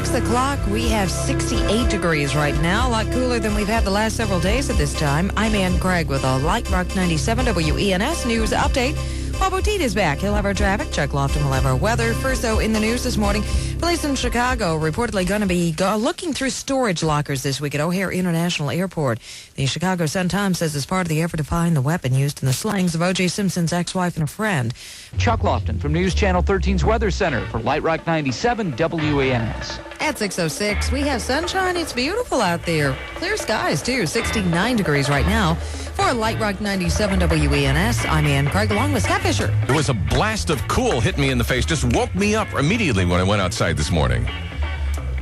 6 o'clock, we have 68 degrees right now, a lot cooler than we've had the last several days at this time. I'm Ann Craig with a Light Rock 97 WENS News Update. Paul Botit is back. He'll have our traffic. Chuck Lofton will have our weather. First, though, in the news this morning, police in Chicago reportedly going to be looking through storage lockers this week at O'Hare International Airport. The Chicago Sun-Times says it's part of the effort to find the weapon used in the slayings of O.J. Simpson's ex-wife and a friend. Chuck Lofton from News Channel 13's Weather Center for Light Rock 97 WENS. At 6:06, we have sunshine. It's beautiful out there. Clear skies, too. 69 degrees right now. For Light Rock 97 WENS, I'm Ann Craig, along with Scott Fisher. There was a blast of cool hit me in the face. Just woke me up immediately when I went outside this morning.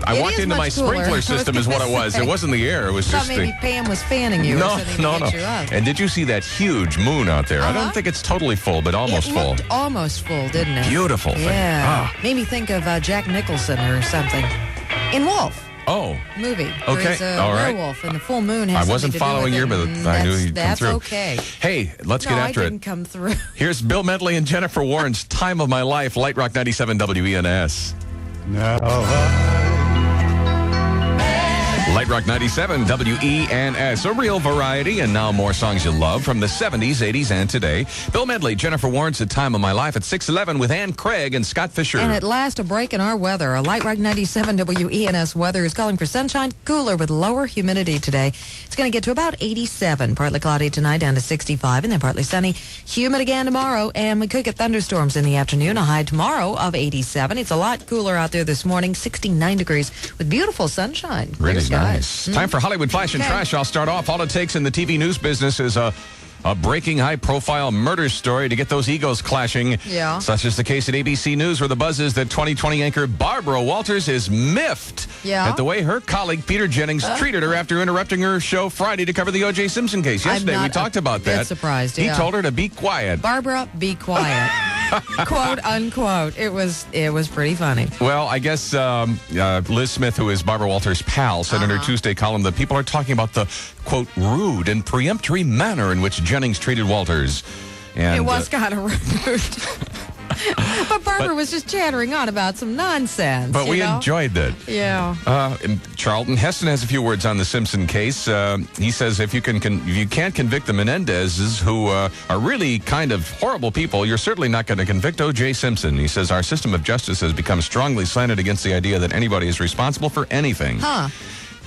I walked into my sprinkler system is what it was. It wasn't the air. It was just maybe Pam was fanning you. No. You up. And did you see that huge moon out there? I don't think it's totally full, but almost full. Almost full, didn't it? Beautiful thing. Yeah. Made me think of Jack Nicholson or something. In Wolf. Oh. Movie. Okay. There's a werewolf and the full moon has I wasn't following you, but I knew you'd come through. That's okay. Hey, let's get after I didn't come through. Here's Bill Medley and Jennifer Warren's Time of My Life, Light Rock 97 WENS. Light Rock 97 WENS, a real variety, and now more songs you love from the 70s, 80s, and today. Bill Medley, Jennifer Warren's The Time of My Life at 6:11 with Ann Craig and Scott Fisher. And at last, a break in our weather. A Light Rock 97 WENS weather is calling for sunshine, cooler with lower humidity today. It's going to get to about 87, partly cloudy tonight down to 65, and then partly sunny. Humid again tomorrow, and we could get thunderstorms in the afternoon. A high tomorrow of 87. It's a lot cooler out there this morning, 69 degrees with beautiful sunshine. Really nice. Time for Hollywood Flash and Trash. I'll start off. All it takes in the TV news business is a breaking high-profile murder story to get those egos clashing. Yeah. Such is the case at ABC News, where the buzz is that 2020 anchor Barbara Walters is miffed at the way her colleague Peter Jennings treated her after interrupting her show Friday to cover the O.J. Simpson case. Yesterday, we talked about that. Surprised, He told her to be quiet. Barbara, be quiet. Quote, unquote. It was pretty funny. Well, I guess Liz Smith, who is Barbara Walters' pal, said in her Tuesday column that people are talking about the, quote, rude and peremptory manner in which Jennings treated Walters. And, it was kind of rude. But Barbara was just chattering on about some nonsense. But we enjoyed that. Yeah. Charlton Heston has a few words on the Simpson case. He says if you can't convict the Menendezes, who are really kind of horrible people, you're certainly not going to convict O.J. Simpson. He says our system of justice has become strongly slanted against the idea that anybody is responsible for anything.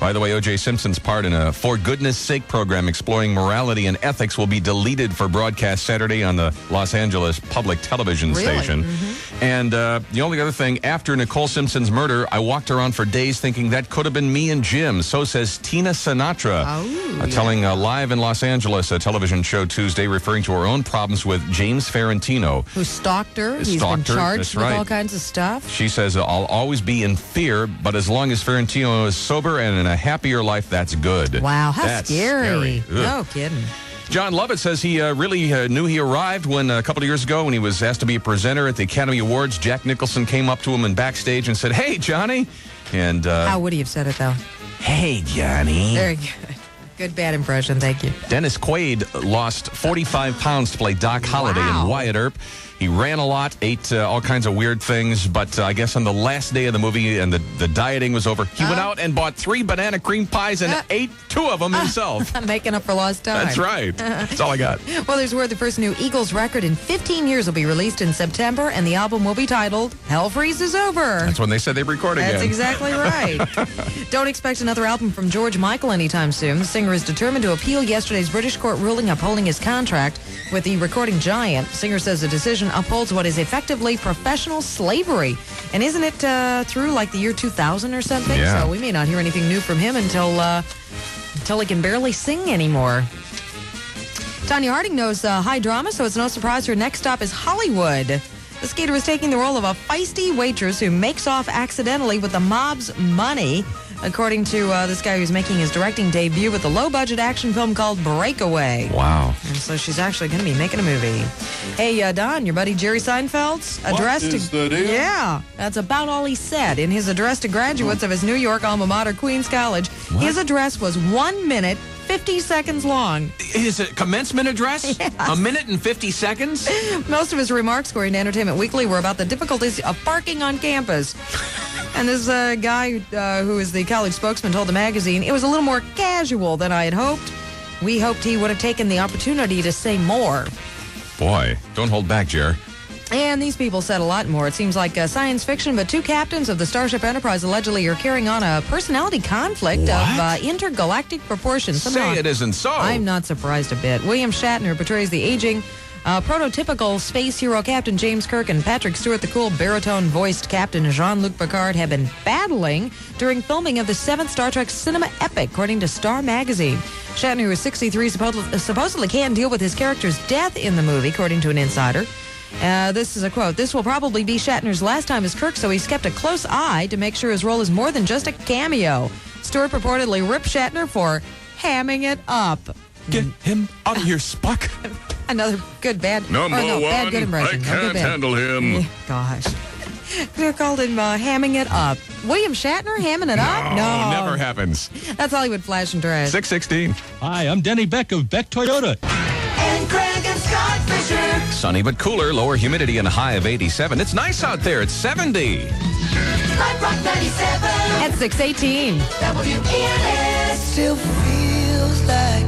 By the way, O.J. Simpson's part in a For Goodness Sake program exploring morality and ethics will be deleted for broadcast Saturday on the Los Angeles public television station. Mm-hmm. And the only other thing, after Nicole Simpson's murder, I walked around for days thinking that could have been me and Jim. So says Tina Sinatra, telling Live in Los Angeles, a television show Tuesday, referring to her own problems with James Ferrantino. Who stalked her. He's been charged with all kinds of stuff. She says, I'll always be in fear, but as long as Ferrantino is sober and in a happier life, that's good. Wow, how scary. No kidding. John Lovett says he really knew he arrived when a couple of years ago when he was asked to be a presenter at the Academy Awards. Jack Nicholson came up to him in backstage and said, "Hey, Johnny." And how would he have said it, though? "Hey, Johnny." Very good. Good bad impression, thank you. Dennis Quaid lost 45 pounds to play Doc Holliday in Wyatt Earp. He ran a lot, ate all kinds of weird things, but I guess on the last day of the movie and the dieting was over, he went out and bought 3 banana cream pies and ate 2 of them himself. Making up for lost time. That's right. That's all I got. Well, there's word the first new Eagles record in 15 years will be released in September, and the album will be titled Hell Freezes Over. That's when they said they'd record again. That's exactly right. Don't expect another album from George Michael anytime soon. The singer is determined to appeal yesterday's British court ruling upholding his contract with the recording giant. The singer says the decision upholds what is effectively professional slavery. And isn't it through like the year 2000 or something? Yeah. So we may not hear anything new from him until he can barely sing anymore. Tanya Harding knows high drama, so it's no surprise her next stop is Hollywood. The skater is taking the role of a feisty waitress who makes off accidentally with the mob's money, according to this guy who's making his directing debut with a low-budget action film called Breakaway. Wow. And so she's actually going to be making a movie. Hey, Don, your buddy Jerry Seinfeld's address What is the deal? Yeah, that's about all he said in his address to graduates of his New York alma mater, Queens College. What? His address was 1 minute, 50 seconds long. His commencement address? Yes. 1 minute and 50 seconds? Most of his remarks, according to Entertainment Weekly, were about the difficulties of parking on campus. And this guy who is the college spokesman told the magazine, it was a little more casual than I had hoped. We hoped he would have taken the opportunity to say more. Boy, don't hold back, Jer. And these people said a lot more. It seems like science fiction, but two captains of the Starship Enterprise allegedly are carrying on a personality conflict of intergalactic proportions. Say it isn't so. I'm not surprised a bit. William Shatner portrays the aging, prototypical space hero Captain James Kirk, and Patrick Stewart, the cool baritone-voiced Captain Jean-Luc Picard, have been battling during filming of the seventh Star Trek cinema epic, according to Star Magazine. Shatner, who is 63, supposedly can't deal with his character's death in the movie, according to an insider. This is a quote. This will probably be Shatner's last time as Kirk, so he's kept a close eye to make sure his role is more than just a cameo. Stewart purportedly ripped Shatner for hamming it up. Get him out of here, Spock. Another good, bad. Number one, bad, good impression. I can't handle him. Gosh. They called him hamming it up. William Shatner hamming it up? No. Never happens. That's Hollywood Flash and Trash. 6:16. Hi, I'm Denny Beck of Beck Toyota. And Greg and Scott Fisher. Sunny but cooler, lower humidity and a high of 87. It's nice out there. It's 70. Light Rock 97. At 6:18. WENS. Still feels like.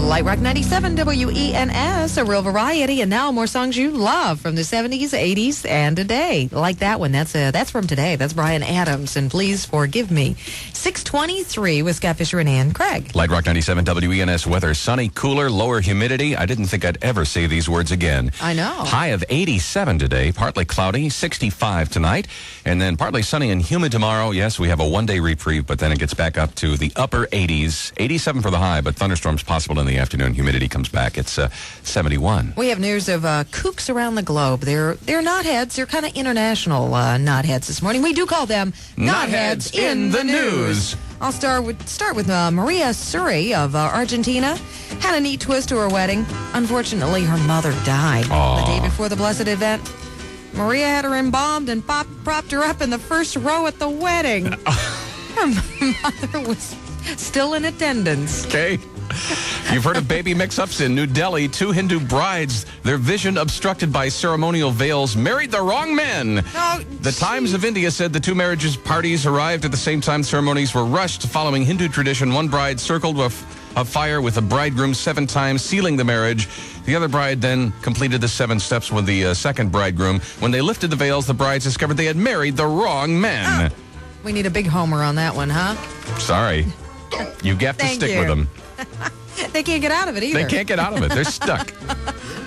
Light Rock 97, WENS, a real variety, and now more songs you love from the 70s, 80s, and today. Like that one. That's from today. That's Bryan Adams, and Please Forgive Me. 6:23 with Scott Fisher and Ann Craig. Light Rock 97 WENS weather. Sunny, cooler, lower humidity. I didn't think I'd ever say these words again. I know. High of 87 today. Partly cloudy, 65 tonight. And then partly sunny and humid tomorrow. Yes, we have a one-day reprieve, but then it gets back up to the upper 80s. 87 for the high, but thunderstorms possible in the afternoon. Humidity comes back. It's 71. We have news of kooks around the globe. They're knotheads. They're kind of international knotheads this morning. We do call them knotheads in the news. I'll start with Maria Suri of Argentina. Had a neat twist to her wedding. Unfortunately, her mother died the day before the blessed event. Maria had her embalmed and propped her up in the first row at the wedding. Her mother was still in attendance. Okay. You've heard of baby mix-ups in New Delhi. Two Hindu brides, their vision obstructed by ceremonial veils, married the wrong men. The Times of India said the two marriages parties arrived at the same time. Ceremonies were rushed. Following Hindu tradition, one bride circled a fire with the bridegroom 7 times, sealing the marriage. The other bride then completed the 7 steps with the second bridegroom. When they lifted the veils, the brides discovered they had married the wrong men. We need a big homer on that one, huh? Sorry. You have to stick with them. They can't get out of it either. They can't get out of it. They're stuck.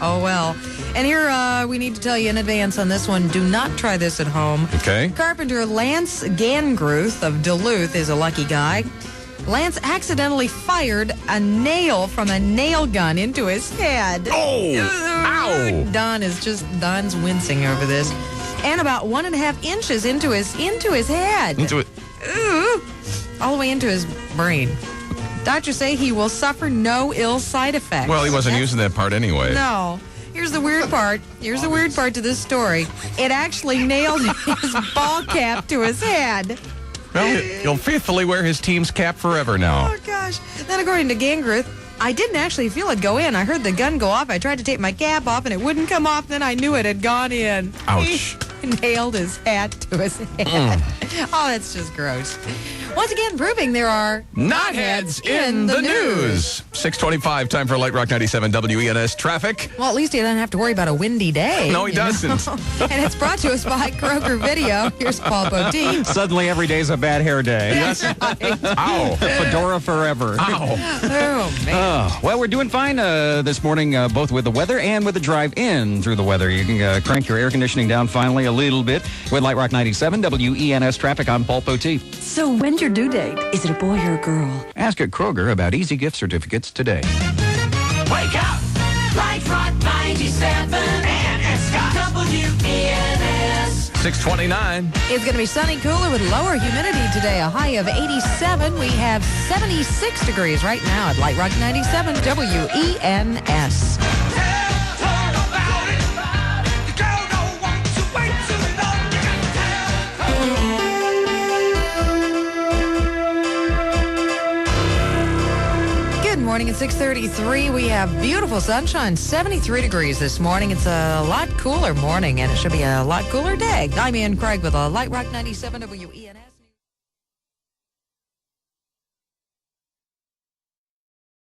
Oh, well. And here we need to tell you in advance on this one, do not try this at home. Okay. Carpenter Lance Gangruth of Duluth is a lucky guy. Lance accidentally fired a nail from a nail gun into his head. Oh! Ow! Don's wincing over this. And about 1.5 inches into his head. Into it. Ooh, all the way into his brain. Doctors say he will suffer no ill side effects. Well, he wasn't using that part anyway. No. Here's the weird part. Here's the weird part to this story. It actually nailed his ball cap to his head. Well, he'll faithfully wear his team's cap forever now. Oh, gosh. Then, according to Gangruth, I didn't actually feel it go in. I heard the gun go off. I tried to take my cap off, and it wouldn't come off. Then I knew it had gone in. Ouch. He nailed his hat to his head. Oh, that's just gross. Once again, proving there are knotheads in the news. 6:25, time for Light Rock 97 WENS traffic. Well, at least he doesn't have to worry about a windy day. No, he doesn't. And it's brought to us by Kroger Video. Here's Paul Bodine. Suddenly every day's a bad hair day. That's right. Ow. Fedora forever. Ow. Oh, man. Well, we're doing fine this morning, both with the weather and with the drive-in through the weather. You can crank your air conditioning down finally a little bit with Light Rock 97 WENS traffic. I'm Paul Poteet. So when's your due date? Is it a boy or a girl? Ask at Kroger about easy gift certificates today. Wake up! Light Rock 97 and Scott WENS. 6:29. It's going to be sunny, cooler with lower humidity today. A high of 87. We have 76 degrees right now at Light Rock 97 WENS. morning at 6:33. We have beautiful sunshine, 73 degrees this morning. It's a lot cooler morning, and it should be a lot cooler day. I'm Ann Craig with a Light Rock 97 WENS.